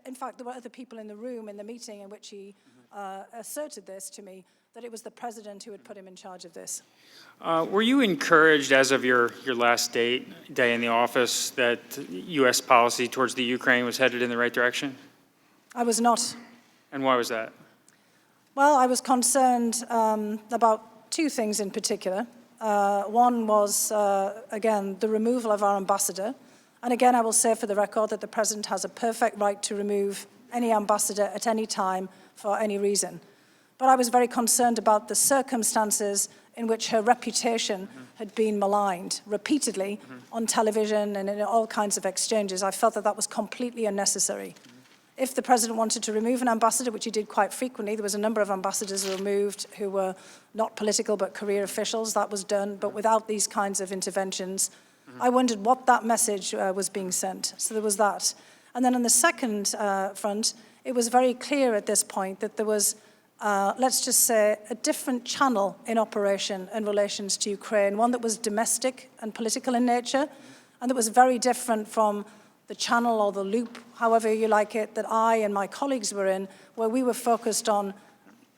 in fact, there were other people in the room in the meeting in which he asserted this to me, that it was the president who had put him in charge of this. Were you encouraged, as of your last day in the office, that U.S. policy towards the Ukraine was headed in the right direction? I was not. And why was that? Well, I was concerned about two things in particular. One was, again, the removal of our ambassador. And again, I will say for the record that the president has a perfect right to remove any ambassador at any time for any reason. But I was very concerned about the circumstances in which her reputation had been maligned repeatedly on television and in all kinds of exchanges. I felt that that was completely unnecessary. If the president wanted to remove an ambassador, which he did quite frequently, there was a number of ambassadors removed who were not political but career officials. That was done, but without these kinds of interventions. I wondered what that message was being sent. So there was that. And then on the second front, it was very clear at this point that there was, let's just say, a different channel in operation in relations to Ukraine, one that was domestic and political in nature, and that was very different from the channel or the loop, however you like it, that I and my colleagues were in, where we were focused on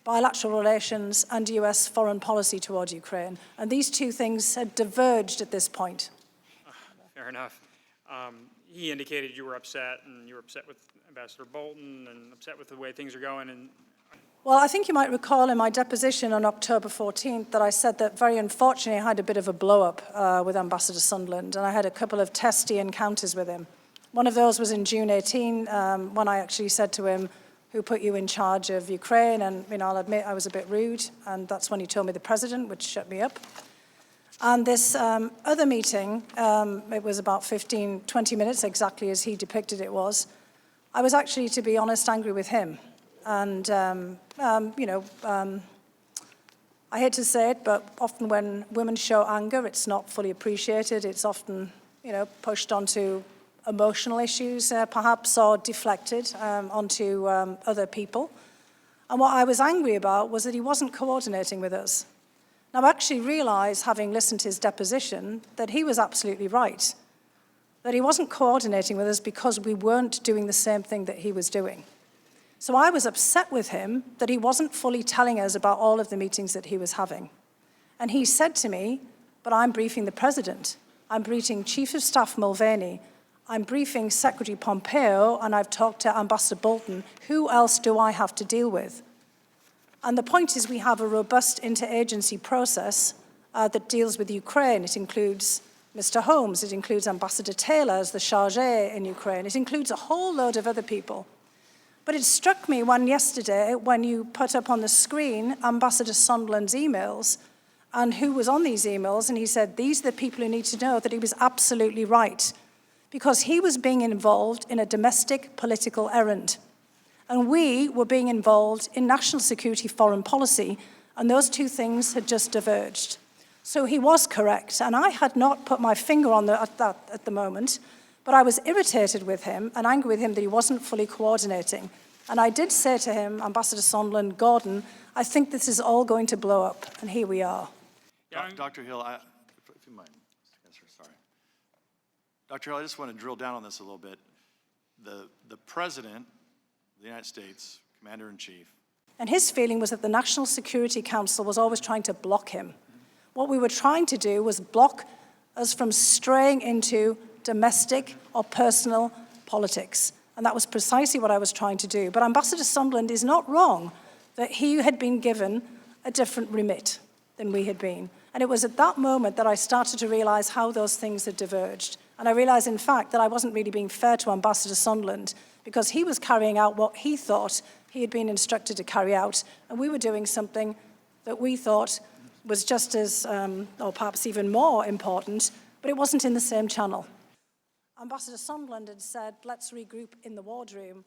bilateral relations and US foreign policy toward Ukraine. And these two things had diverged at this point. Fair enough. He indicated you were upset, and you were upset with Ambassador Bolton and upset with the way things are going. And well, I think you might recall in my deposition on October 14th that I said that very unfortunately I had a bit of a blow-up with Ambassador Sondland, and I had a couple of testy encounters with him. One of those was in June 18, when I actually said to him, "Who put you in charge of Ukraine?" And I'll admit I was a bit rude, and that's when he told me the president, which shut me up. And this other meeting, it was about 15, 20 minutes, exactly as he depicted it was. I was actually, to be honest, angry with him. And, I hate to say it, but often when women show anger, it's not fully appreciated. It's often, pushed onto emotional issues, perhaps, or deflected onto other people. And what I was angry about was that he wasn't coordinating with us. Now, I actually realized, having listened to his deposition, that he was absolutely right, that he wasn't coordinating with us because we weren't doing the same thing that he was doing. So I was upset with him that he wasn't fully telling us about all of the meetings that he was having. And he said to me, "But I'm briefing the president. I'm briefing Chief of Staff Mulvaney. I'm briefing Secretary Pompeo, and I've talked to Ambassador Bolton. Who else do I have to deal with?" And the point is we have a robust interagency process that deals with Ukraine. It includes Mr. Holmes. It includes Ambassador Taylor as the chargé in Ukraine. It includes a whole load of other people. But it struck me yesterday when you put up on the screen Ambassador Sondland's emails and who was on these emails, and he said, "These are the people who need to know," that he was absolutely right, because he was being involved in a domestic political errand. And we were being involved in national security foreign policy, and those two things had just diverged. So he was correct, and I had not put my finger on that at the moment, but I was irritated with him and angry with him that he wasn't fully coordinating. And I did say to him, Ambassador Sondland, "Gordon, I think this is all going to blow up," and here we are. Dr. Hill, if you mind, sorry. Dr. Hill, I just want to drill down on this a little bit. The President of the United States, Commander-in-Chief. And his feeling was that the National Security Council was always trying to block him. What we were trying to do was block us from straying into domestic or personal politics. And that was precisely what I was trying to do. But Ambassador Sondland is not wrong that he had been given a different remit than we had been. And it was at that moment that I started to realize how those things had diverged. And I realized, in fact, that I wasn't really being fair to Ambassador Sondland, because he was carrying out what he thought he had been instructed to carry out, and we were doing something that we thought was just as, or perhaps even more important, but it wasn't in the same channel. Ambassador Sondland had said, "Let's regroup in the wardroom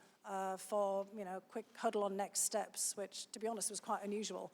for, quick huddle on next steps," which, to be honest, was quite unusual.